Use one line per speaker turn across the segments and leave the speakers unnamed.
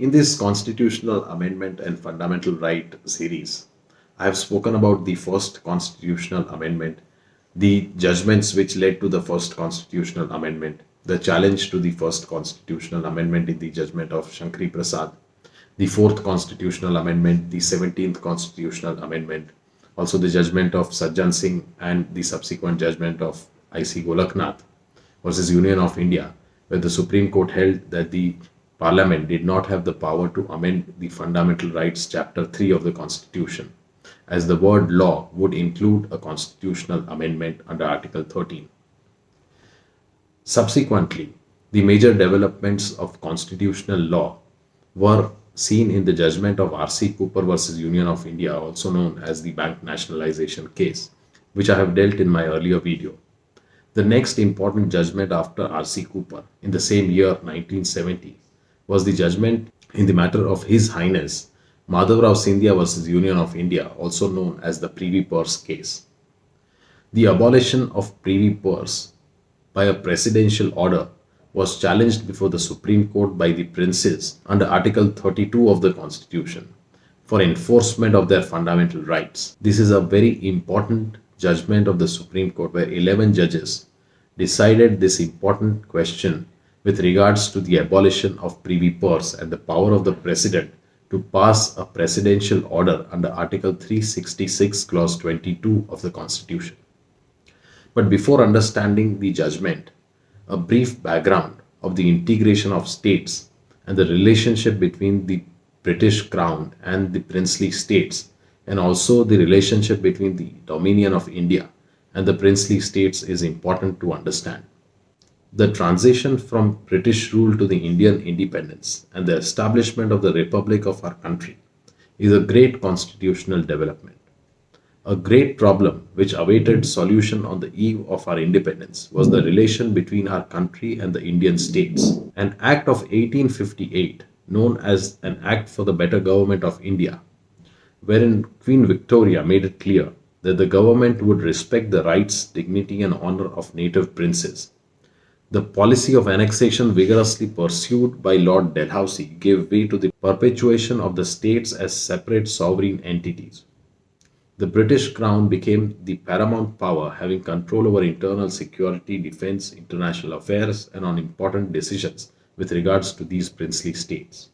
In this constitutional amendment and fundamental right series, I have spoken about the first constitutional amendment, the judgments which led to the first constitutional amendment, the challenge to the first constitutional amendment in the judgment of Shankari Prasad, the fourth constitutional amendment, the 17th constitutional amendment, also the judgment of Sajjan Singh and the subsequent judgment of I.C. Golaknath versus Union of India, where the Supreme Court held that the Parliament did not have the power to amend the Fundamental Rights Chapter 3 of the Constitution, as the word law would include a constitutional amendment under Article 13. Subsequently, the major developments of constitutional law were seen in the judgment of R.C. Cooper versus Union of India, also known as the bank nationalization case, which I have dealt in my earlier video. The next important judgment after R.C. Cooper in the same year 1970 was the judgment in the matter of His Highness Madhavrao Scindia versus Union of India, also known as the Privy Purse case. The abolition of Privy Purse by a presidential order was challenged before the Supreme Court by the princes under Article 32 of the Constitution for enforcement of their fundamental rights. This is a very important judgment of the Supreme Court where 11 judges decided this important question with regards to the abolition of Privy Purse and the power of the President to pass a presidential order under Article 366 Clause 22 of the Constitution. But before understanding the judgment, a brief background of the integration of states and the relationship between the British Crown and the princely states, and also the relationship between the Dominion of India and the princely states is important to understand. The transition from British rule to the Indian independence and the establishment of the Republic of our country is a great constitutional development. A great problem which awaited solution on the eve of our independence was the relation between our country and the Indian states. An Act of 1858, known as an Act for the Better Government of India, wherein Queen Victoria made it clear that the government would respect the rights, dignity, and honor of native princes. The policy of annexation vigorously pursued by Lord Dalhousie gave way to the perpetuation of the states as separate sovereign entities. The British Crown became the paramount power, having control over internal security, defense, international affairs, and on important decisions with regards to these princely states.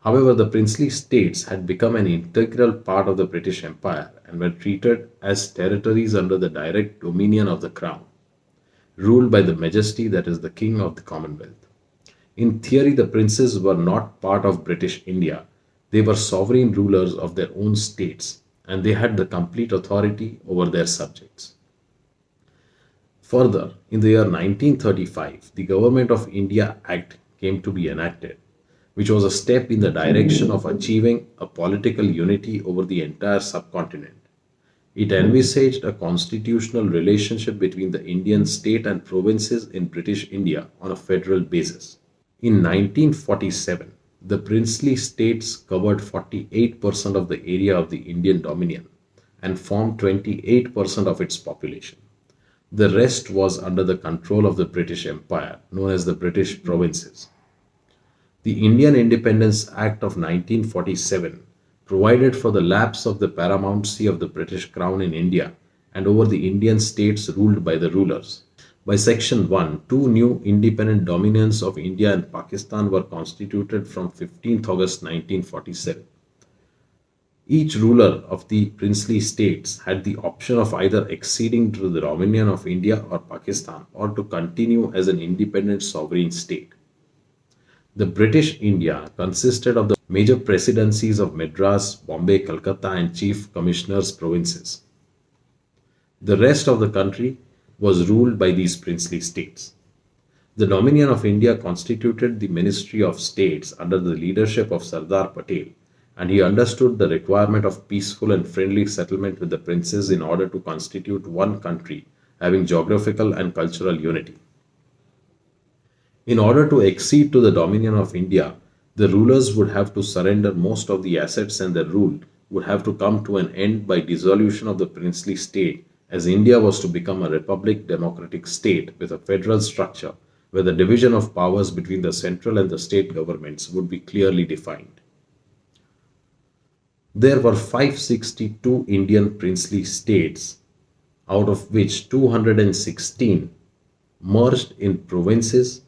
However, the princely states had become an integral part of the British Empire and were treated as territories under the direct dominion of the Crown, ruled by the Majesty, that is the King of the Commonwealth. In theory, the princes were not part of British India. They were sovereign rulers of their own states, and they had the complete authority over their subjects. Further, in the year 1935, the Government of India Act came to be enacted, which was a step in the direction of achieving a political unity over the entire subcontinent. It envisaged a constitutional relationship between the Indian state and provinces in British India on a federal basis. In 1947, the princely states covered 48% of the area of the Indian Dominion and formed 28% of its population. The rest was under the control of the British Empire, known as the British provinces. The Indian Independence Act of 1947 provided for the lapse of the paramountcy of the British Crown in India and over the Indian states ruled by the rulers. By Section 1, two new independent dominions of India and Pakistan were constituted from 15th August 1947. Each ruler of the princely states had the option of either acceding to the dominion of India or Pakistan or to continue as an independent sovereign state. The British India consisted of the major presidencies of Madras, Bombay, Calcutta, and Chief Commissioners provinces. The rest of the country was ruled by these princely states. The Dominion of India constituted the Ministry of States under the leadership of Sardar Patel, and he understood the requirement of peaceful and friendly settlement with the princes in order to constitute one country having geographical and cultural unity. In order to accede to the Dominion of India, the rulers would have to surrender most of the assets and their rule would have to come to an end by dissolution of the princely state, as India was to become a republic democratic state with a federal structure where the division of powers between the central and the state governments would be clearly defined. There were 562 Indian princely states, out of which 216 merged in provinces,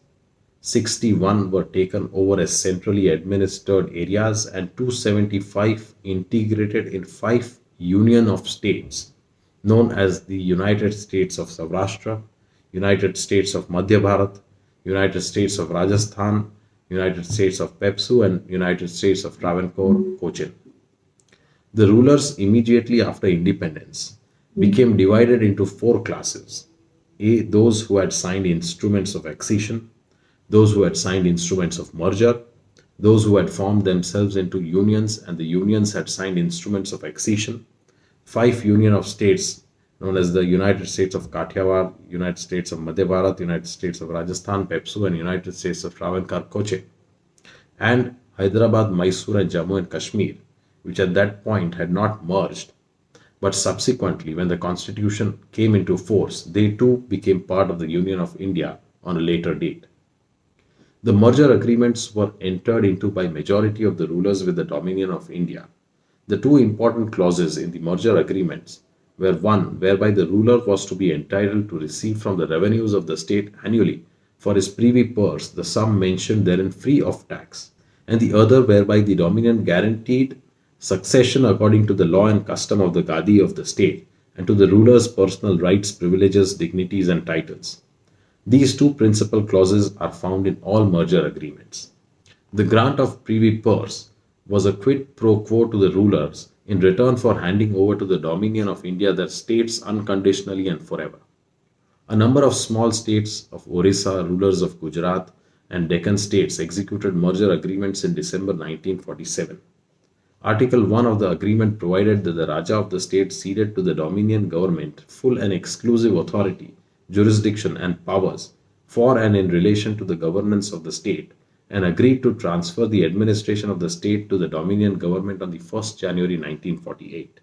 61 were taken over as centrally administered areas, and 275 integrated in 5 union of states known as the United States of Saurashtra, United States of Madhya Bharat, United States of Rajasthan, United States of Pepsu, and United States of Travancore, Cochin. The rulers immediately after independence became divided into 4 classes. A. Those who had signed instruments of accession, those who had signed instruments of merger, those who had formed themselves into unions and the unions had signed instruments of accession, 5 union of states known as the United States of Kathiawar, United States of Madhya Bharat, United States of Rajasthan, Pepsu, and United States of Travancore, Cochin, and Hyderabad, Mysore, and Jammu and Kashmir, which at that point had not merged, but subsequently, when the constitution came into force, they too became part of the Union of India on a later date. The merger agreements were entered into by majority of the rulers with the dominion of India. The 2 important clauses in the merger agreements were one whereby the ruler was to be entitled to receive from the revenues of the state annually for his privy purse the sum mentioned therein free of tax, and the other whereby the dominion guaranteed succession according to the law and custom of the Gadi of the state, and to the ruler's personal rights, privileges, dignities, and titles. These 2 principal clauses are found in all merger agreements. The grant of privy purse was a quid pro quo to the rulers in return for handing over to the dominion of India their states unconditionally and forever. A number of small states of Orissa, rulers of Gujarat, and Deccan states executed merger agreements in December 1947. Article 1 of the agreement provided that the Raja of the state ceded to the Dominion government full and exclusive authority, jurisdiction, and powers for and in relation to the governance of the state, and agreed to transfer the administration of the state to the Dominion government on the 1st January 1948.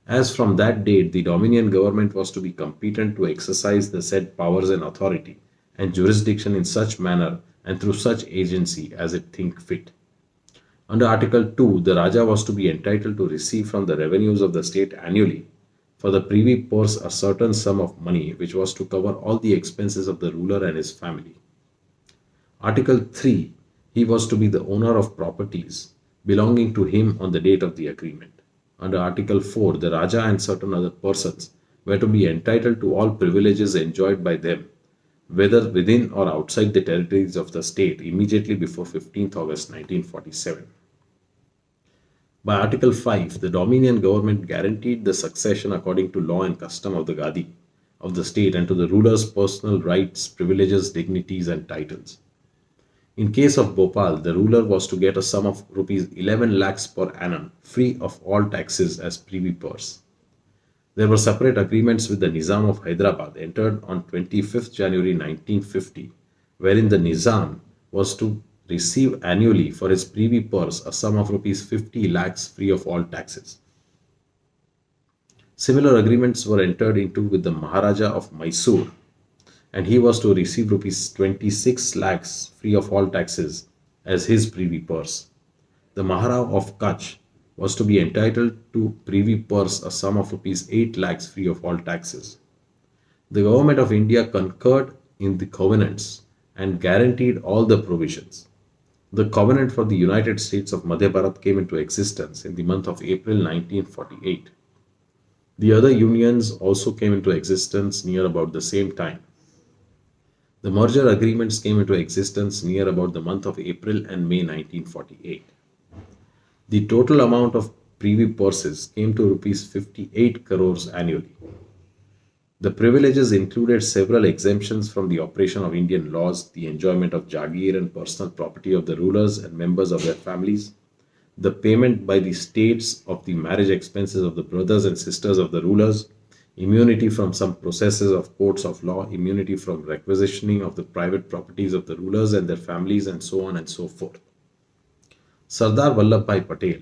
As from that date, the Dominion government was to be competent to exercise the said powers and authority and jurisdiction in such manner and through such agency as it think fit. Under Article 2, the Raja was to be entitled to receive from the revenues of the state annually for the privy purse a certain sum of money which was to cover all the expenses of the ruler and his family. Article 3, he was to be the owner of properties belonging to him on the date of the agreement. Under Article 4, the Raja and certain other persons were to be entitled to all privileges enjoyed by them, whether within or outside the territories of the state immediately before 15th August 1947. By Article 5, the Dominion government guaranteed the succession according to law and custom of the Gadi of the state and to the ruler's personal rights, privileges, dignities, and titles. In case of Bhopal, the ruler was to get a sum of rupees 11 lakhs per annum, free of all taxes as privy purse. There were separate agreements with the Nizam of Hyderabad entered on 25th January 1950, wherein the Nizam was to receive annually for his privy purse a sum of rupees 50 lakhs free of all taxes. Similar agreements were entered into with the Maharaja of Mysore, and he was to receive rupees 26 lakhs free of all taxes as his privy purse. The Maharaja of Kutch was to be entitled to privy purse a sum of rupees 8 lakhs free of all taxes. The government of India concurred in the covenants and guaranteed all the provisions. The covenant for the United States of Madhya Bharat came into existence in the month of April 1948. The other unions also came into existence near about the same time. The merger agreements came into existence near about the month of April and May 1948. The total amount of privy purses came to rupees 58 crores annually. The privileges included several exemptions from the operation of Indian laws, the enjoyment of Jagir and personal property of the rulers and members of their families, the payment by the states of the marriage expenses of the brothers and sisters of the rulers, immunity from some processes of courts of law, immunity from requisitioning of the private properties of the rulers and their families, and so on and so forth. Sardar Vallabhbhai Patel,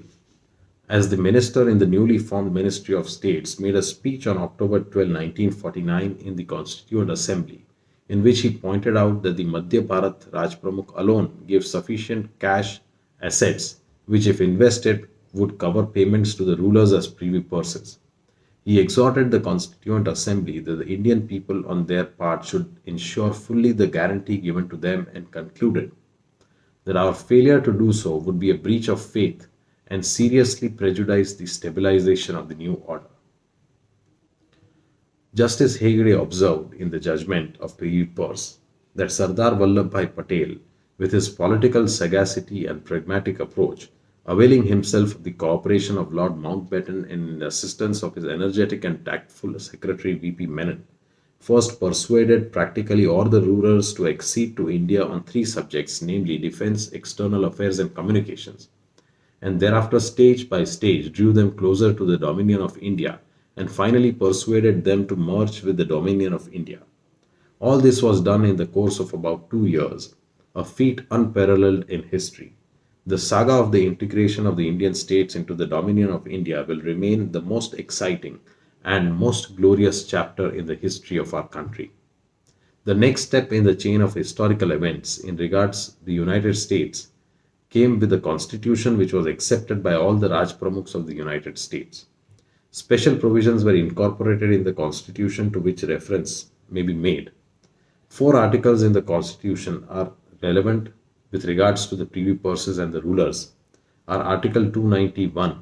as the minister in the newly formed Ministry of States, made a speech on October 12, 1949 in the Constituent Assembly, in which he pointed out that the Madhya Bharat Raj Pramukh alone gave sufficient cash assets which, if invested, would cover payments to the rulers as privy purses. He exhorted the Constituent Assembly that the Indian people on their part should ensure fully the guarantee given to them and concluded that our failure to do so would be a breach of faith and seriously prejudice the stabilization of the new order. Justice Hegde observed in the judgment of P.V. Pearse that Sardar Vallabhbhai Patel, with his political sagacity and pragmatic approach, availing himself of the cooperation of Lord Mountbatten and assistance of his energetic and tactful Secretary V.P. Menon, first persuaded practically all the rulers to accede to India on three subjects, namely defense, external affairs, and communications, and thereafter stage by stage drew them closer to the dominion of India and finally persuaded them to merge with the dominion of India. All this was done in the course of about 2 years, a feat unparalleled in history. The saga of the integration of the Indian states into the dominion of India will remain the most exciting and most glorious chapter in the history of our country. The next step in the chain of historical events in regards to the United States came with the constitution which was accepted by all the Raj Pramukhs of the United States. Special provisions were incorporated in the constitution to which reference may be made. 4 articles in the constitution are relevant with regards to the privy purses and the rulers. Are Article 291,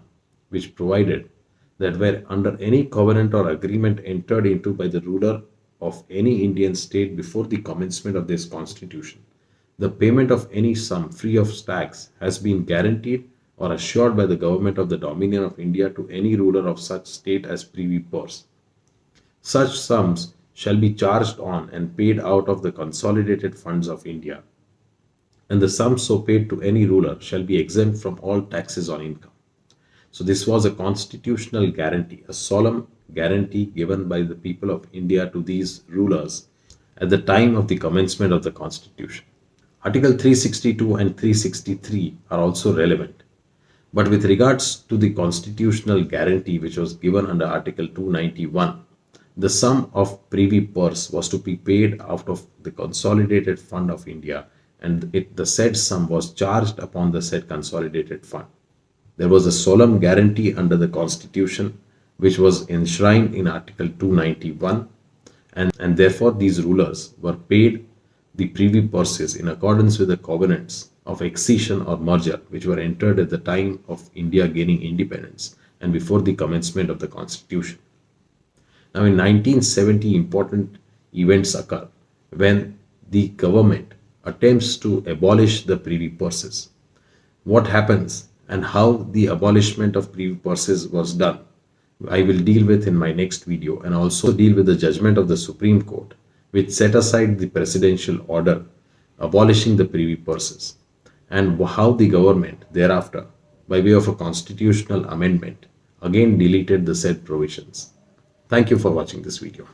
which provided that where under any covenant or agreement entered into by the ruler of any Indian state before the commencement of this constitution, the payment of any sum free of tax has been guaranteed or assured by the government of the Dominion of India to any ruler of such state as privy purse. Such sums shall be charged on and paid out of the consolidated funds of India, and the sum so paid to any ruler shall be exempt from all taxes on income. So this was a constitutional guarantee, a solemn guarantee given by the people of India to these rulers at the time of the commencement of the constitution. Article 362 and 363 are also relevant. But with regards to the constitutional guarantee which was given under Article 291, the sum of privy purse was to be paid out of the consolidated fund of India, and the said sum was charged upon the said consolidated fund. There was a solemn guarantee under the constitution which was enshrined in Article 291, and therefore these rulers were paid the privy purses in accordance with the covenants of accession or merger which were entered at the time of India gaining independence and before the commencement of the constitution. Now in 1970, important events occur when the government attempts to abolish the privy purses. What happens and how the abolishment of privy purses was done, I will deal with in my next video, and also deal with the judgment of the Supreme Court which set aside the presidential order abolishing the privy purses, and how the government thereafter, by way of a constitutional amendment, again deleted the said provisions. Thank you for watching this video.